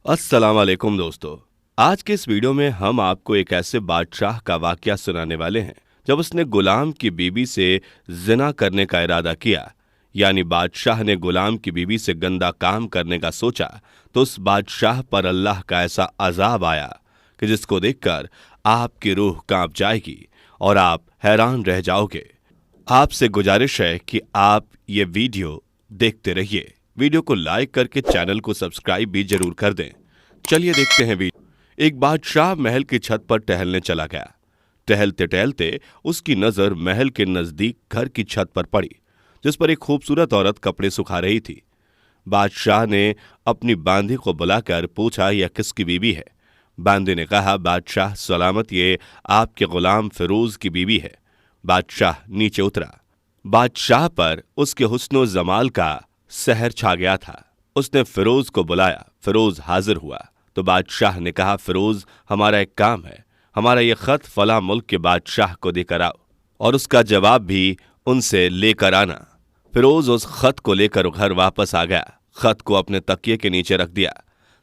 अस्सलाम वालेकुम दोस्तों। आज के इस वीडियो में हम आपको एक ऐसे बादशाह का वाकया सुनाने वाले हैं जब उसने गुलाम की बीवी से जिना करने का इरादा किया। यानी बादशाह ने गुलाम की बीवी से गंदा काम करने का सोचा तो उस बादशाह पर अल्लाह का ऐसा अजाब आया कि जिसको देखकर आपकी रूह कांप जाएगी और आप हैरान रह जाओगे। आपसे गुजारिश है कि आप ये वीडियो देखते रहिए। वीडियो को लाइक करके चैनल को सब्सक्राइब भी जरूर कर दें। चलिए देखते हैं वीडियो। एक बादशाह महल की छत पर टहलने चला गया। टहलते टहलते उसकी नजर महल के नजदीक घर की छत पर पड़ी जिस पर एक खूबसूरत औरत कपड़े सुखा रही थी। बादशाह ने अपनी बांदी को बुलाकर पूछा, यह किसकी बीवी है? बांदी ने कहा, बादशाह सलामत, ये आपके गुलाम फिरोज की बीवी है। बादशाह नीचे उतरा। बादशाह पर उसके हुस्नो जमाल का सहर छा गया था। उसने फिरोज को बुलाया। फिरोज हाजिर हुआ तो बादशाह ने कहा, फिरोज, हमारा एक काम है। हमारा ये खत फला मुल्क के बादशाह को देकर आओ और उसका जवाब भी उनसे लेकर आना। फिरोज उस खत को लेकर घर वापस आ गया। खत को अपने तकिए के नीचे रख दिया।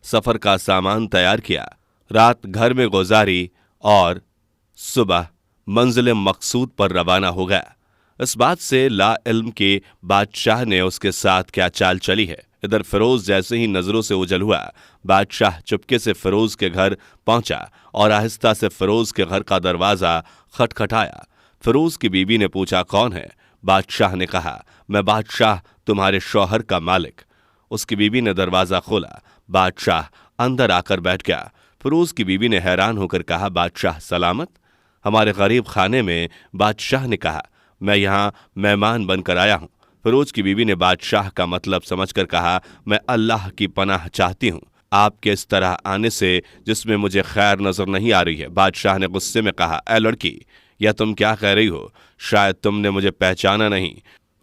सफर का सामान तैयार किया। रात घर में गुजारी और सुबह मंजिल मकसूद पर रवाना हो गया। इस बात से ला इल्म के बादशाह ने उसके साथ क्या चाल चली है। इधर फिरोज जैसे ही नजरों से ओझल हुआ, बादशाह चुपके से फिरोज के घर पहुंचा और आहिस्ता से फिरोज के घर का दरवाजा खटखटाया। फिरोज की बीवी ने पूछा, कौन है? बादशाह ने कहा, मैं बादशाह, तुम्हारे शौहर का मालिक। उसकी बीवी ने दरवाजा खोला। बादशाह अंदर आकर बैठ गया। फिरोज की बीवी ने हैरान होकर कहा, बादशाह सलामत? हमारे गरीब खाने में। बादशाह ने कहा, मैं यहाँ मेहमान बनकर आया हूँ। फिरोज की बीवी ने बादशाह का मतलब समझकर कहा, मैं अल्लाह की पनाह चाहती हूँ आपके इस तरह आने से जिसमें मुझे खैर नजर नहीं आ रही है। बादशाह ने गुस्से में कहा, ऐ लड़की, यह तुम क्या कह रही हो? शायद तुमने मुझे पहचाना नहीं,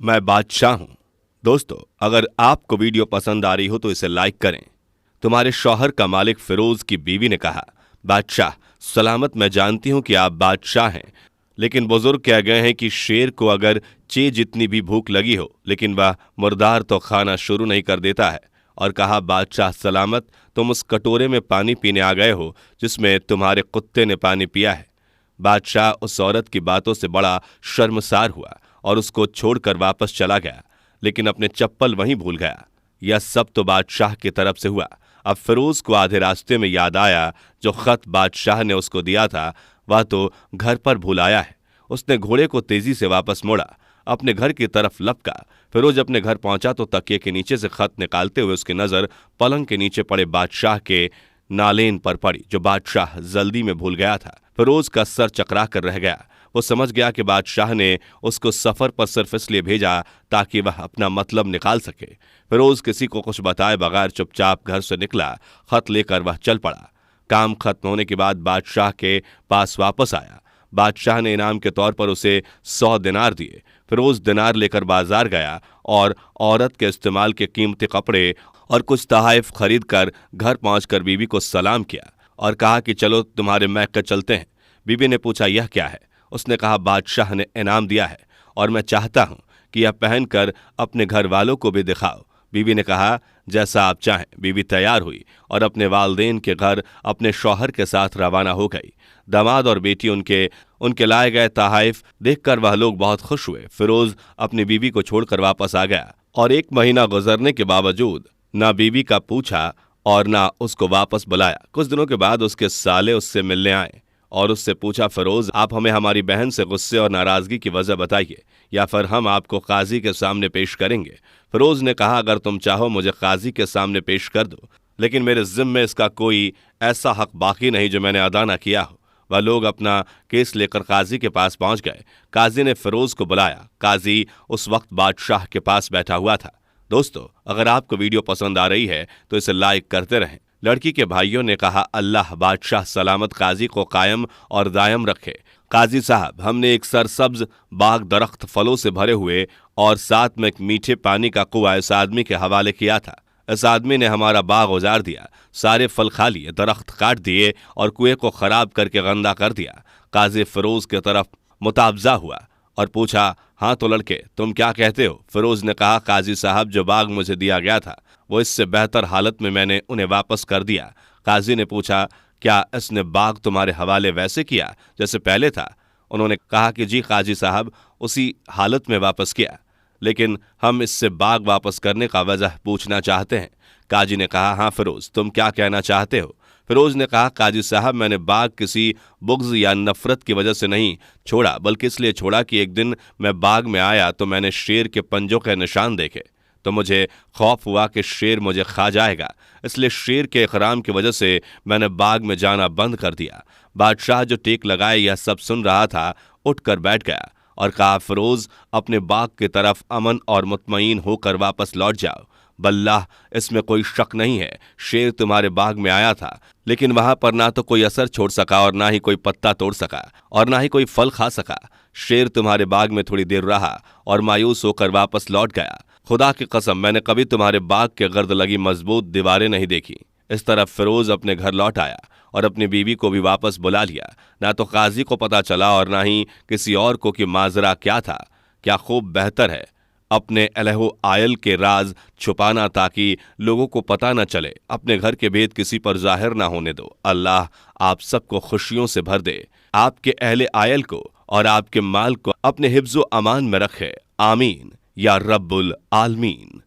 मैं बादशाह हूँ। दोस्तों, अगर आपको वीडियो पसंद आ रही हो तो इसे लाइक करें। तुम्हारे शौहर का मालिक फिरोज की बीवी ने कहा, बादशाह सलामत, मैं जानती हूं कि आप बादशाह हैं, लेकिन बुजुर्ग कह गए हैं कि शेर को अगर चे जितनी भी भूख लगी हो लेकिन वह मुर्दार तो खाना शुरू नहीं कर देता है। और कहा, बादशाह सलामत, तुम उस कटोरे में पानी पीने आ गए हो जिसमें तुम्हारे कुत्ते ने पानी पिया है। बादशाह उस औरत की बातों से बड़ा शर्मसार हुआ और उसको छोड़कर वापस चला गया, लेकिन अपने चप्पल वहीं भूल गया। यह सब तो बादशाह की तरफ से हुआ। अब फिरोज को आधे रास्ते में याद आया, जो खत बादशाह ने उसको दिया था वह तो घर पर भूल आया है। उसने घोड़े को तेजी से वापस मोड़ा, अपने घर की तरफ लपका। फिरोज अपने घर पहुंचा तो तकिए के नीचे से खत निकालते हुए उसकी नजर पलंग के नीचे पड़े बादशाह के नालेन पर पड़ी, जो बादशाह जल्दी में भूल गया था। फिरोज का सर चकरा कर रह गया। वो समझ गया कि बादशाह ने उसको सफर पर सिर्फ इसलिए भेजा ताकि वह अपना मतलब निकाल सके। फिरोज किसी को कुछ बताए बगैर चुपचाप घर से निकला। खत लेकर वह चल पड़ा। काम खत्म होने के बाद बादशाह के पास वापस आया। बादशाह ने इनाम के तौर पर उसे 100 दिनार दिए। फिरोज दिनार लेकर बाजार गया और औरत के इस्तेमाल के कीमती कपड़े और कुछ तहाइफ खरीद कर घर पहुंचकर बीवी को सलाम किया और कहा कि चलो तुम्हारे मैके चलते हैं। बीवी ने पूछा, यह क्या है? उसने कहा, बादशाह ने इनाम दिया है और मैं चाहता हूं कि यह पहनकर अपने घर वालों को भी दिखाओ। बीवी ने कहा, जैसा आप चाहें। बीवी तैयार हुई और अपने वालदेन के घर अपने शौहर के साथ रवाना हो गई। दामाद और बेटी उनके लाए गए तहाइफ देखकर वह लोग बहुत खुश हुए। फिरोज अपनी बीवी को छोड़कर वापस आ गया और 1 महीना गुजरने के बावजूद ना बीवी का पूछा और ना उसको वापस बुलाया। कुछ दिनों के बाद उसके साले उससे मिलने आए और उससे पूछा, फिरोज, आप हमें हमारी बहन से गुस्से और नाराजगी की वजह बताइए या फिर हम आपको काजी के सामने पेश करेंगे। फिरोज ने कहा, अगर तुम चाहो मुझे काजी के सामने पेश कर दो, लेकिन मेरे जिम्मे इसका कोई ऐसा हक बाकी नहीं जो मैंने अदा न किया हो। वह लोग अपना केस लेकर काजी के पास पहुंच गए। काजी ने फिरोज को बुलाया। काजी उस वक्त बादशाह के पास बैठा हुआ था। दोस्तों, अगर आपको वीडियो पसंद आ रही है तो इसे लाइक करते रहें। लड़की के भाइयों ने कहा, अल्लाह बादशाह सलामत काजी को कायम और दायम रखे। काजी साहब, हमने एक सरसब्ज बाग दरख्त फलों से भरे हुए और साथ में एक मीठे पानी का कुआं इस आदमी के हवाले किया था। इस आदमी ने हमारा बाग उजाड़ दिया, सारे फल खा लिए, दरख्त काट दिए और कुएं को खराब करके गंदा कर दिया। काजी फिरोज की तरफ मुतावजा हुआ और पूछा, हाँ तो लड़के तुम क्या कहते हो? फिरोज ने कहा, काजी साहब जो बाग मुझे दिया गया था वो इससे बेहतर हालत में मैंने उन्हें वापस कर दिया। काजी ने पूछा, क्या इसने बाग तुम्हारे हवाले वैसे किया जैसे पहले था? उन्होंने कहा कि जी काजी साहब, उसी हालत में वापस किया, लेकिन हम इससे बाग वापस करने का वजह पूछना चाहते हैं। काजी ने कहा, हाँ फिरोज तुम क्या कहना चाहते हो? फिरोज ने कहा, काजी साहब मैंने बाग किसी बुग़्ज़ या नफरत की वजह से नहीं छोड़ा, बल्कि इसलिए छोड़ा कि एक दिन मैं बाग में आया तो मैंने शेर के पंजों के निशान देखे, तो मुझे खौफ हुआ कि शेर मुझे खा जाएगा, इसलिए शेर के इकराम की वजह से मैंने बाग में जाना बंद कर दिया। बादशाह जो टेक लगाए यह सब सुन रहा था उठकर बैठ गया और कहा, फिरोज अपने बाग की तरफ अमन और मुतमईन होकर वापस लौट जाओ। बल्लाह इसमें कोई शक नहीं है, शेर तुम्हारे बाग में आया था, लेकिन वहां पर ना तो कोई असर छोड़ सका और ना ही कोई पत्ता तोड़ सका और ना ही कोई फल खा सका। शेर तुम्हारे बाग में थोड़ी देर रहा और मायूस होकर वापस लौट गया। खुदा की कसम मैंने कभी तुम्हारे बाग के गर्द लगी मजबूत दीवारें नहीं देखी। इस तरफ फिरोज अपने घर लौट आया और अपनी बीवी को भी वापस बुला लिया। ना तो काजी को पता चला और ना ही किसी और को कि माजरा क्या था। क्या खूब बेहतर है अपने अलहो आयल के राज छुपाना ताकि लोगों को पता न चले, अपने घर के भेद किसी पर जाहिर ना होने दो। अल्लाह आप सबको खुशियों से भर दे, आपके अहले आयल को और आपके माल को अपने हिफ्ज़ो अमान में रखे। आमीन या रब्बुल आलमीन।